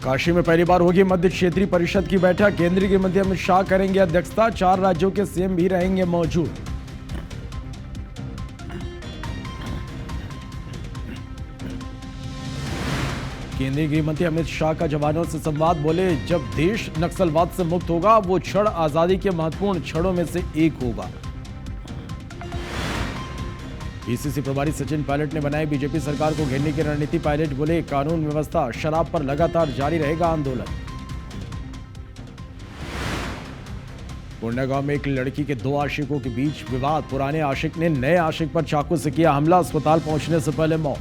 काशी में पहली बार होगी मध्य क्षेत्रीय परिषद की बैठक। केंद्रीय गृह मंत्री अमित शाह करेंगे अध्यक्षता। 4 राज्यों के सीएम भी रहेंगे मौजूद। केंद्रीय गृह मंत्री अमित शाह का जवानों से संवाद। बोले, जब देश नक्सलवाद से मुक्त होगा वो क्षण आजादी के महत्वपूर्ण क्षणों में से एक होगा। पीसीसी प्रभारी सचिन पायलट ने बनाई बीजेपी सरकार को घेरने की रणनीति। पायलट बोले, कानून व्यवस्था शराब पर लगातार जारी रहेगा आंदोलन। कोंडागांव में एक लड़की के 2 आशिकों के बीच विवाद। पुराने आशिक ने नए आशिक पर चाकू से किया हमला। अस्पताल पहुंचने से पहले मौत।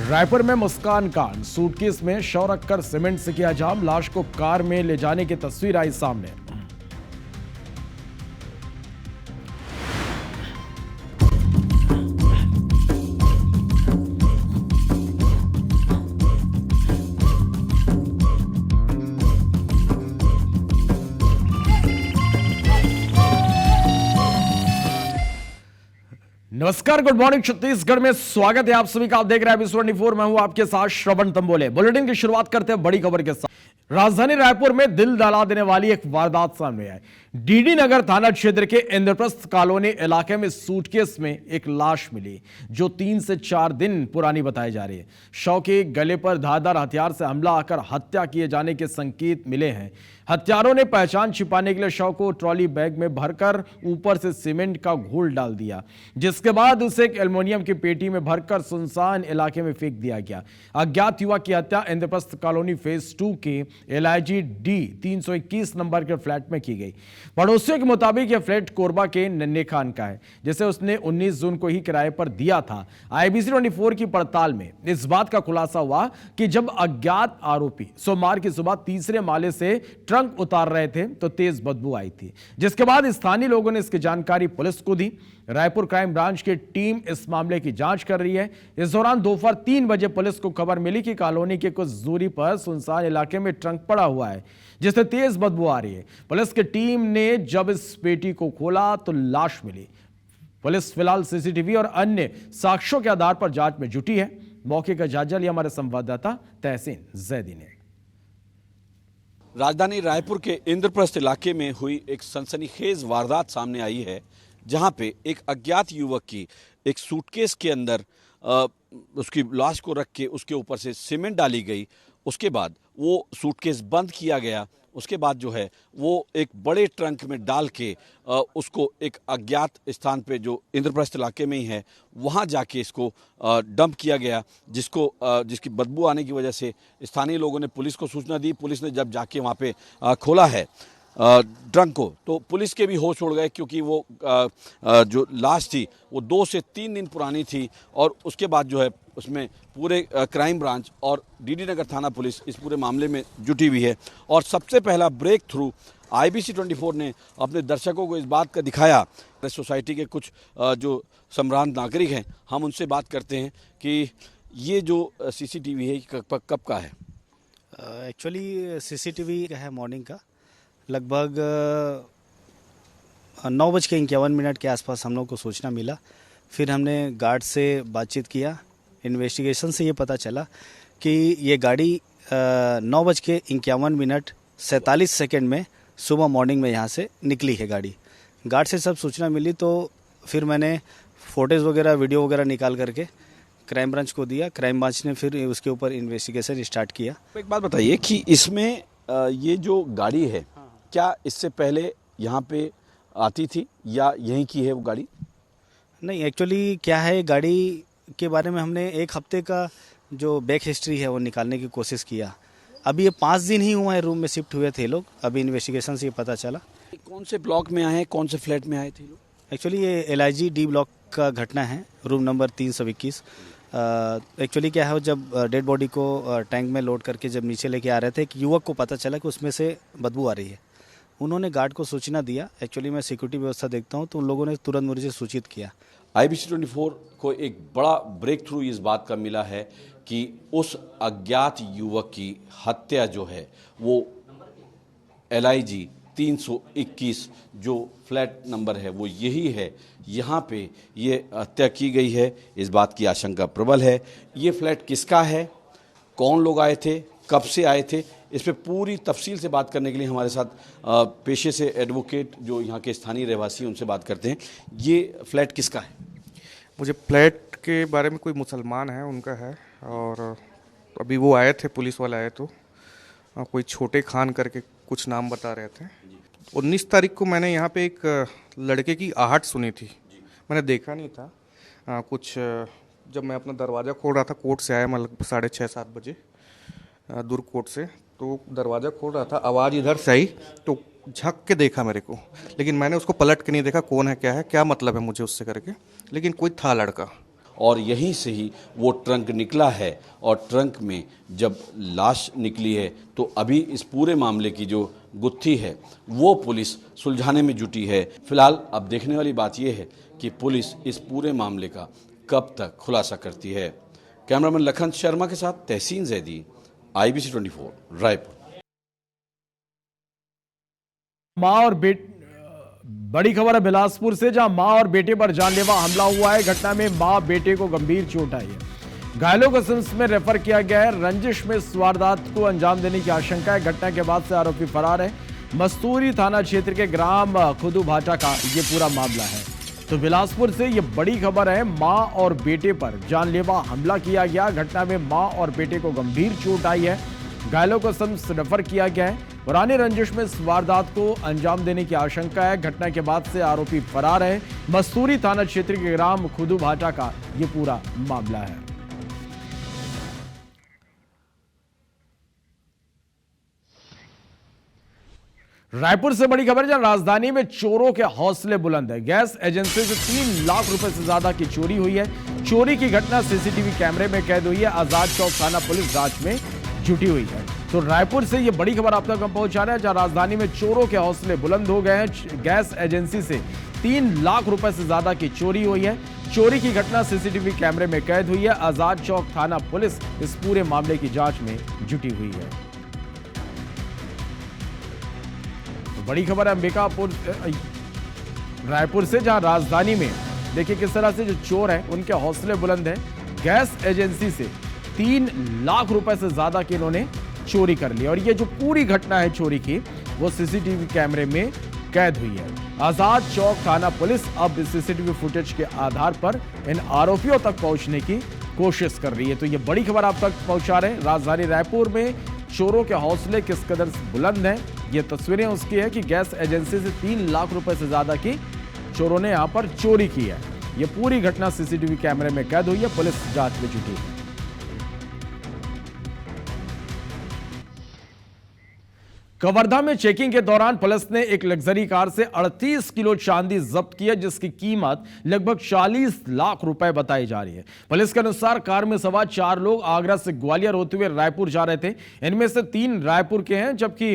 रायपुर में मुस्कान कांड। सूटकेस में शव रखकर सीमेंट से किया जाम। लाश को कार में ले जाने की तस्वीर आई सामने। नमस्कार, गुड मॉर्निंग छत्तीसगढ़ में स्वागत है आप सभी का। आप देख रहे हैं एबीसी 24। मैं हूं आपके साथ श्रवण तंबोले। बुलेटिन की शुरुआत करते हैं बड़ी खबर के साथ। राजधानी रायपुर में दिल दहला देने वाली एक वारदात सामने आई। डीडी नगर थाना क्षेत्र के इंद्रप्रस्थ कॉलोनी इलाके में सूटकेस में एक लाश मिली जो 3 से 4 दिन पुरानी बताई जा रही है। शव के गले पर धारदार हथियार से हमला आकर हत्या किए जाने के संकेत मिले हैं। हत्यारों ने पहचान छिपाने के लिए शव को ट्रॉली बैग में भरकर ऊपर से सीमेंट का घोल डाल दिया, जिसके बाद उसे एक एल्युमिनियम की पेटी में भरकर सुनसान इलाके में फेंक दिया गया। अज्ञात युवक की हत्या इंद्रप्रस्थ कॉलोनी फेज 2 के LIG D 321 नंबर के फ्लैट में की गई। पड़ोसियों के मुताबिक यह फ्लैट कोरबा के नन्हे खान का है, जिसे उसने 19 जून को ही किराए पर दिया था। IBC 24 की पड़ताल में इस बात का खुलासा हुआ कि जब अज्ञात आरोपी सोमवार की सुबह तीसरे माले से ट्रंक उतार रहे थे तो तेज बदबू आई थी, जिसके बाद स्थानीय लोगों ने इसकी जानकारी पुलिस को दी। रायपुर क्राइम ब्रांच की टीम इस मामले की जांच कर रही है। इस दौरान दोपहर 3 बजे पुलिस को खबर मिली कि कॉलोनी के कुछ दूरी पर सुनसान इलाके में ट्रंक पड़ा हुआ है, जिससे तेज बदबू आ रही है। पुलिस की टीम ने जब इस पेटी को खोला तो लाश मिली। पुलिस फिलहाल CCTV और अन्य साक्ष्यों के आधार पर जांच में जुटी है। मौके का जायजा लिया हमारे संवाददाता तहसीन जैदी ने। राजधानी रायपुर के इंद्रप्रस्थ इलाके में हुई एक सनसनीखेज वारदात सामने आई है, जहां पे एक अज्ञात युवक की एक सूटकेस के अंदर उसकी लाश को रख के उसके ऊपर से सीमेंट डाली गई। उसके बाद वो सूटकेस बंद किया गया। उसके बाद जो है वो एक बड़े ट्रंक में डाल के उसको एक अज्ञात स्थान पे जो इंद्रप्रस्थ इलाके में ही है वहाँ जाके इसको डंप किया गया, जिसकी बदबू आने की वजह से स्थानीय लोगों ने पुलिस को सूचना दी। पुलिस ने जब जाके वहाँ पे खोला है ट्रंक को, तो पुलिस के भी होश उड़ गए, क्योंकि वो जो लाश थी वो 2 से 3 दिन पुरानी थी। और उसके बाद जो है उसमें पूरे क्राइम ब्रांच और डीडी नगर थाना पुलिस इस पूरे मामले में जुटी हुई है। और सबसे पहला ब्रेक थ्रू IBC 24 ने अपने दर्शकों को इस बात का दिखाया। सोसाइटी के कुछ जो सम्रांत नागरिक हैं, हम उनसे बात करते हैं कि ये जो CCTV है कब का है। एक्चुअली CCTV है मॉर्निंग का, लगभग 9:51 के आसपास हम लोग को सूचना मिला। फिर हमने गार्ड से बातचीत किया। इन्वेस्टिगेशन से ये पता चला कि ये गाड़ी 9:51 47 सेकेंड में सुबह मॉर्निंग में यहाँ से निकली है गाड़ी। गार्ड से सब सूचना मिली तो फिर मैंने फोटोज़ वगैरह वीडियो वगैरह निकाल करके क्राइम ब्रांच को दिया। क्राइम ब्रांच ने फिर उसके ऊपर इन्वेस्टिगेशन स्टार्ट किया। एक बात बताइए कि इसमें ये जो गाड़ी है, क्या इससे पहले यहाँ पे आती थी या यहीं की है वो गाड़ी? नहीं, एक्चुअली क्या है, गाड़ी के बारे में हमने 1 हफ्ते का जो बैक हिस्ट्री है वो निकालने की कोशिश किया। अभी ये 5 दिन ही हुआ है रूम में शिफ्ट हुए थे लोग। अभी इन्वेस्टिगेशन से ये पता चला। कौन से ब्लॉक में आए हैं, कौन से फ्लैट में आए थे लोग? एक्चुअली ये LIG D ब्लॉक का घटना है, रूम नंबर 321। एक्चुअली क्या है, जब डेड बॉडी को टैंक में लोड करके जब नीचे लेके आ रहे थे, एक युवक को पता चला कि उसमें से बदबू आ रही है। उन्होंने गार्ड को सूचना दिया। एक्चुअली मैं सिक्योरिटी व्यवस्था देखता हूँ, तो उन लोगों ने तुरंत मुझे सूचित किया। IBC 24 को एक बड़ा ब्रेक थ्रू इस बात का मिला है कि उस अज्ञात युवक की हत्या जो है वो LIG 321 जो फ्लैट नंबर है वो यही है, यहाँ पे ये हत्या की गई है। इस बात की आशंका प्रबल है। ये फ्लैट किसका है, कौन लोग आए थे, कब से आए थे, इस पे पूरी तफसील से बात करने के लिए हमारे साथ पेशे से एडवोकेट जो यहाँ के स्थानीय रहवासी हैं उनसे बात करते हैं। ये फ्लैट किसका है? मुझे फ्लैट के बारे में कोई मुसलमान है उनका है, और अभी वो आए थे, पुलिस वाले आए तो कोई छोटे खान करके कुछ नाम बता रहे थे। 19 तारीख को मैंने यहाँ पे एक लड़के की आहट सुनी थी, मैंने देखा नहीं था कुछ। जब मैं अपना दरवाज़ा खोल रहा था, कोर्ट से आया मैं लगभग 6:30-7 बजे दूर कोर्ट से, तो दरवाज़ा खोल रहा था, आवाज़ इधर से आई तो झक के देखा मेरे को, लेकिन मैंने उसको पलट के नहीं देखा कौन है क्या है, क्या मतलब है मुझे उससे करके, लेकिन कोई था लड़का। और यहीं से ही वो ट्रंक निकला है, और ट्रंक में जब लाश निकली है तो अभी इस पूरे मामले की जो गुत्थी है वो पुलिस सुलझाने में जुटी है। फिलहाल अब देखने वाली बात यह है कि पुलिस इस पूरे मामले का कब तक खुलासा करती है। कैमरामैन लखन शर्मा के साथ तहसीन जैदी, IBC 24 रायपुर। मां और बड़ी खबर है बिलासपुर से, जहां मां और बेटे पर जानलेवा हमला हुआ है। घटना में मां बेटे को गंभीर चोट आई है। घायलों को सिम्स में रेफर किया गया है। रंजिश में इस वारदात को अंजाम देने की आशंका है। घटना के बाद से आरोपी फरार है। मस्तूरी थाना क्षेत्र के ग्राम खुदू भाटा का ये पूरा मामला है। तो बिलासपुर से ये बड़ी खबर है, मां और बेटे पर जानलेवा हमला किया गया। घटना में मां और बेटे को गंभीर चोट आई है। घायलों को सिम्स रेफर किया गया है। पुरानी रंजिश में इस वारदात को अंजाम देने की आशंका है। घटना के बाद से आरोपी फरार है। मस्तूरी थाना क्षेत्र के ग्राम खुदू भाटा का ये पूरा मामला है। रायपुर से बड़ी खबर, जहां राजधानी में चोरों के हौसले बुलंद है। गैस एजेंसी से 3 लाख रुपए से ज्यादा की चोरी हुई है। चोरी की घटना सीसीटीवी कैमरे में कैद हुई है। आजाद चौक थाना पुलिस जांच में जुटी हुई है। तो रायपुर से ये बड़ी खबर आप तक हम पहुंचा रहे हैं, जहां राजधानी में चोरों के हौसले बुलंद हो गए हैं। गैस एजेंसी से 3 लाख रुपए से ज्यादा की चोरी हुई है। चोरी की घटना सीसीटीवी कैमरे में कैद हुई है। आजाद चौक थाना पुलिस इस पूरे मामले की जांच में जुटी हुई है। तो बड़ी खबर है अंबिकापुर रायपुर से, जहां राजधानी में देखिए किस तरह से जो चोर हैं उनके हौसले बुलंद हैं। गैस एजेंसी से 3 लाख रुपए से ज्यादा की इन्होंने चोरी कर ली, और ये जो पूरी घटना है चोरी की वो सीसीटीवी कैमरे में कैद हुई है। आजाद चौक थाना पुलिस अब इस सीसीटीवी फुटेज के आधार पर इन आरोपियों तक पहुंचने की कोशिश कर रही है। तो ये बड़ी खबर आप तक पहुंचा रहे हैं। राजधानी रायपुर में चोरों के हौसले किस कदर बुलंद हैं, ये तस्वीरें उसकी है कि गैस एजेंसी से 3 लाख रुपए से ज्यादा की चोरों ने यहां पर चोरी की है। ये पूरी घटना सीसीटीवी कैमरे में कैद हुई है। पुलिस जांच में जुटी है। कवर्धा में चेकिंग के दौरान पुलिस ने एक लग्जरी कार से 38 किलो चांदी जब्त की है, जिसकी कीमत लगभग 40 लाख रुपए बताई जा रही है। पुलिस के अनुसार कार में सवार 4 लोग आगरा से ग्वालियर होते हुए रायपुर जा रहे थे। इनमें से 3 रायपुर के हैं, जबकि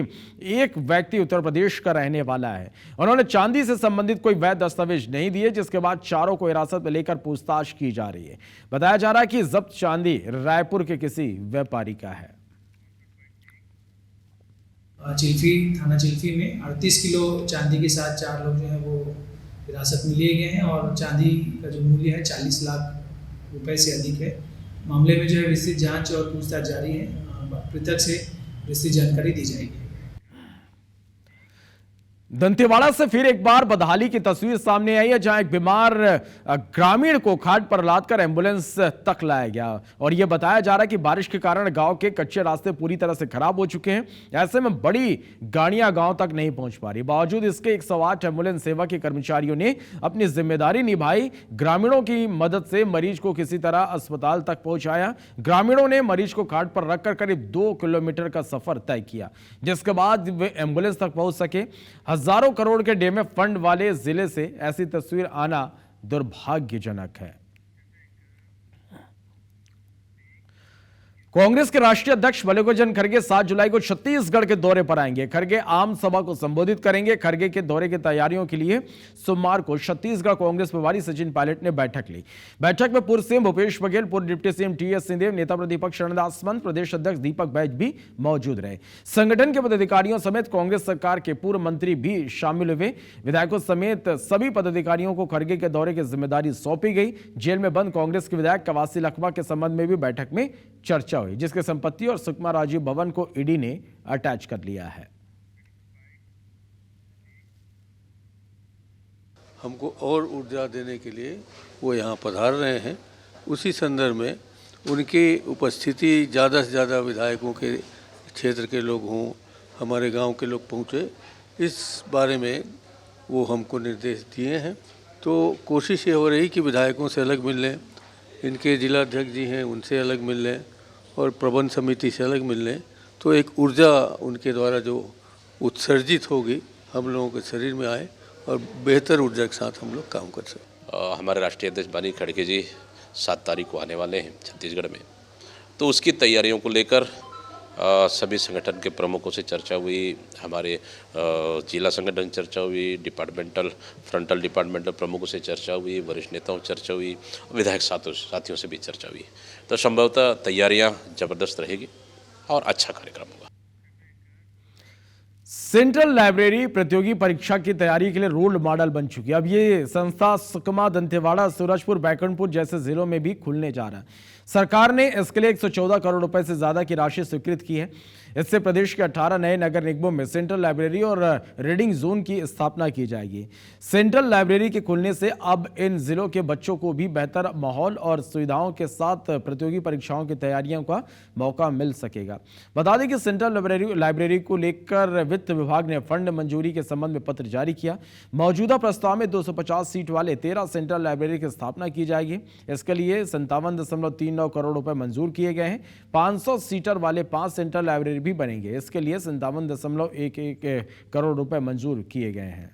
एक व्यक्ति उत्तर प्रदेश का रहने वाला है। उन्होंने चांदी से संबंधित कोई वैध दस्तावेज नहीं दिए, जिसके बाद चारों को हिरासत में लेकर पूछताछ की जा रही है। बताया जा रहा है कि जब्त चांदी रायपुर के किसी व्यापारी का है। चिल्फी थाना चिल्फी में 38 किलो चांदी के साथ 4 लोग जो है वो हिरासत में लिए गए हैं, और चांदी का जो मूल्य है 40 लाख रुपए से अधिक है। मामले में जो है विस्तृत जांच और पूछताछ जारी है। पृथक से विस्तृत जानकारी दी जाएगी। दंतेवाड़ा से फिर एक बार बदहाली की तस्वीर सामने आई है, जहां एक बीमार ग्रामीण को खाट पर लादकर एम्बुलेंस तक लाया गया, और यह बताया जा रहा है कि बारिश के कारण गांव के कच्चे रास्ते पूरी तरह से खराब हो चुके हैं। ऐसे में बड़ी गाड़ियां गांव तक नहीं पहुंच पा रही। बावजूद इसके 108 एम्बुलेंस सेवा के कर्मचारियों ने अपनी जिम्मेदारी निभाई। ग्रामीणों की मदद से मरीज को किसी तरह अस्पताल तक पहुंचाया। ग्रामीणों ने मरीज को खाट पर रखकर करीब 2 किलोमीटर का सफर तय किया, जिसके बाद वे एम्बुलेंस तक पहुंच सके। हजारों करोड़ के डीएमएफ फंड वाले जिले से ऐसी तस्वीर आना दुर्भाग्यजनक है। कांग्रेस के राष्ट्रीय अध्यक्ष मल्लिकार्जुन खड़गे 7 जुलाई को छत्तीसगढ़ के दौरे पर आएंगे। खड़गे आम सभा को संबोधित करेंगे। खड़गे के दौरे की तैयारियों के लिए सोमवार को छत्तीसगढ़ कांग्रेस प्रभारी सचिन पायलट ने बैठक ली। बैठक में पूर्व सीएम भूपेश बघेल, पूर्व डिप्टी सीएम टीएस सिंहदेव, नेता प्रतिपक्ष शरणदास मंत, प्रदेश अध्यक्ष दीपक बैज भी मौजूद रहे। संगठन के पदाधिकारियों समेत कांग्रेस सरकार के पूर्व मंत्री भी शामिल हुए। विधायकों समेत सभी पदाधिकारियों को खड़गे के दौरे की जिम्मेदारी सौंपी गई। जेल में बंद कांग्रेस के विधायक कवासी लखमा के संबंध में भी बैठक में चर्चा हुई, जिसकी संपत्ति और सुकमा राजीव भवन को ईडी ने अटैच कर लिया है। हमको और ऊर्जा देने के लिए वो यहाँ पधार रहे हैं। उसी संदर्भ में उनकी उपस्थिति ज़्यादा से ज़्यादा विधायकों के क्षेत्र के लोग हों, हमारे गांव के लोग पहुँचे, इस बारे में वो हमको निर्देश दिए हैं। तो कोशिश ये हो रही कि विधायकों से अलग मिल लें, इनके जिलाध्यक्ष जी हैं उनसे अलग मिल लें और प्रबंध समिति से अलग मिल लें, तो एक ऊर्जा उनके द्वारा जो उत्सर्जित होगी हम लोगों के शरीर में आए और बेहतर ऊर्जा के साथ हम लोग काम कर सकें। हमारे राष्ट्रीय अध्यक्ष बानी खड़गे जी 7 तारीख को आने वाले हैं छत्तीसगढ़ में, तो उसकी तैयारियों को लेकर सभी संगठन के प्रमुखों से चर्चा हुई, हमारे जिला संगठन चर्चा हुई, फ्रंटल डिपार्टमेंटल प्रमुखों से चर्चा हुई, वरिष्ठ नेताओं से चर्चा हुई, विधायक साथियों से भी चर्चा हुई। तो संभवतः तैयारियां ज़बरदस्त रहेगी और अच्छा कार्यक्रम होगा। सेंट्रल लाइब्रेरी प्रतियोगी परीक्षा की तैयारी के लिए रोल मॉडल बन चुकी है। अब ये संस्था सुकमा, दंतेवाड़ा, सूरजपुर, बैकुंठपुर जैसे जिलों में भी खुलने जा रहा है। सरकार ने इसके लिए 114 करोड़ रुपए से ज्यादा की राशि स्वीकृत की है। इससे प्रदेश के 18 नए नगर निगमों में सेंट्रल लाइब्रेरी और रीडिंग जोन की स्थापना की जाएगी। सेंट्रल लाइब्रेरी के खुलने से अब इन जिलों के बच्चों को भी बेहतर माहौल और सुविधाओं के साथ प्रतियोगी परीक्षाओं की तैयारियों का मौका मिल सकेगा। बता दें कि सेंट्रल लाइब्रेरी को लेकर वित्त विभाग ने फंड मंजूरी के संबंध में पत्र जारी किया। मौजूदा प्रस्ताव में 250 सीट वाले 13 सेंट्रल लाइब्रेरी की स्थापना की जाएगी। इसके लिए 57.39 करोड़ रुपए मंजूर किए गए हैं। 500 सीटर वाले 5 सेंट्रल लाइब्रेरी भी बनेंगे। इसके लिए 57.11 करोड़ रुपए मंजूर किए गए हैं।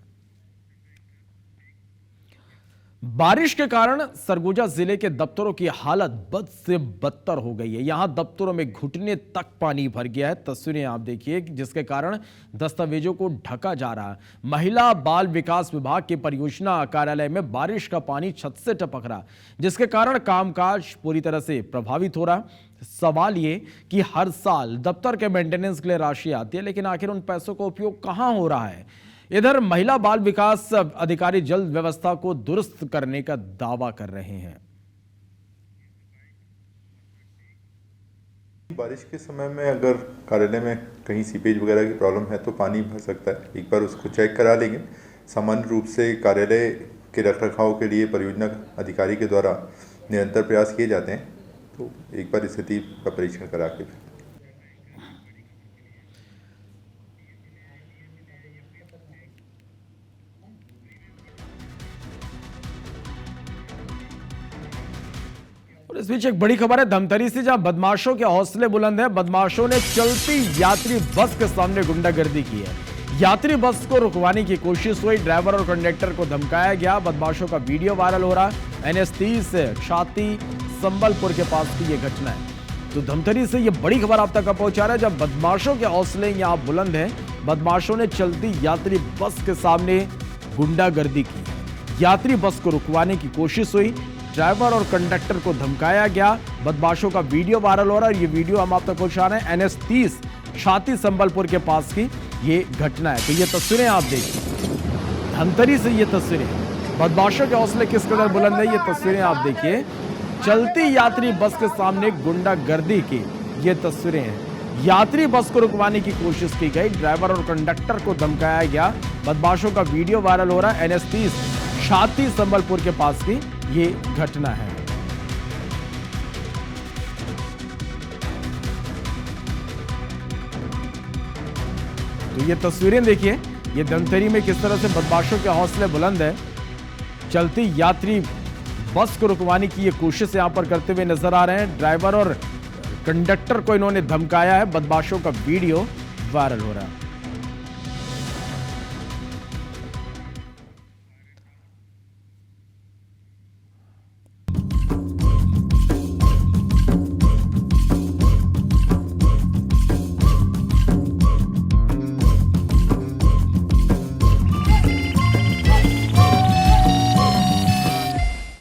बारिश के कारण सरगुजा जिले के दफ्तरों की हालत बद से बदतर हो गई है। यहां दफ्तरों में घुटने तक पानी भर गया है। तस्वीरें आप देखिए, जिसके कारण दस्तावेजों को ढका जा रहा है। महिला बाल विकास विभाग के परियोजना कार्यालय में बारिश का पानी छत से टपक रहा, जिसके कारण कामकाज पूरी तरह से प्रभावित हो रहा। सवाल ये कि हर साल दफ्तर के मेंटेनेंस के लिए राशि आती है, लेकिन आखिर उन पैसों का उपयोग कहां हो रहा है। इधर महिला बाल विकास अधिकारी जल्द व्यवस्था को दुरुस्त करने का दावा कर रहे हैं। बारिश के समय में अगर कार्यालय में कहीं सीपेज वगैरह की प्रॉब्लम है तो पानी भर सकता है। एक बार उसको चेक करा लेंगे। सामान्य रूप से कार्यालय के रखरखाव के लिए परियोजना अधिकारी के द्वारा निरंतर प्रयास किए जाते हैं, तो एक बार स्थिति का परीक्षण करा के और इस बीच एक बड़ी खबर है धमतरी से, जहां बदमाशों के हौसले बुलंद हैं। बदमाशों ने चलती यात्री बस के सामने गुंडागर्दी की है। यात्री बस को रुकवाने की कोशिश हुई, ड्राइवर और कंडक्टर को धमकाया गया। बदमाशों का वीडियो वायरल हो रहा है। NH 30 छाती संबलपुर के पास की यह घटना है। तो धमतरी से यह बड़ी खबर आप तक पहुंचा रहा है, जब बदमाशों के हौसले यहां बुलंद हैं। बदमाशों ने चलती यात्री बस के सामने गुंडागर्दी की। यात्री बस को रुकवाने की कोशिश हुई, ड्राइवर और कंडक्टर को धमकाया गया। बदमाशों का वीडियो वायरल हो रहा है। ये वीडियो हम आप तक पहुंचा रहे हैं। NH 30 छाती संबलपुर के पास की ये घटना है। तो ये तस्वीरें आप देखिए, धमतरी से ये तस्वीरें, बदमाशों के हौसले किस कदर बुलंद है ये तस्वीरें आप देखिए। चलती यात्री बस के सामने गुंडागर्दी की ये तस्वीरें हैं। यात्री बस को रुकवाने की कोशिश की गई, ड्राइवर और कंडक्टर को धमकाया गया। बदमाशों का वीडियो वायरल हो रहा है। NH 30 छाती संबलपुर के पास की ये घटना है। तो ये तस्वीरें देखिए, ये धमतरी में किस तरह से बदमाशों के हौसले बुलंद है। चलती यात्री बस को रुकवाने की ये कोशिश यहां पर करते हुए नजर आ रहे हैं। ड्राइवर और कंडक्टर को इन्होंने धमकाया है। बदमाशों का वीडियो वायरल हो रहा है।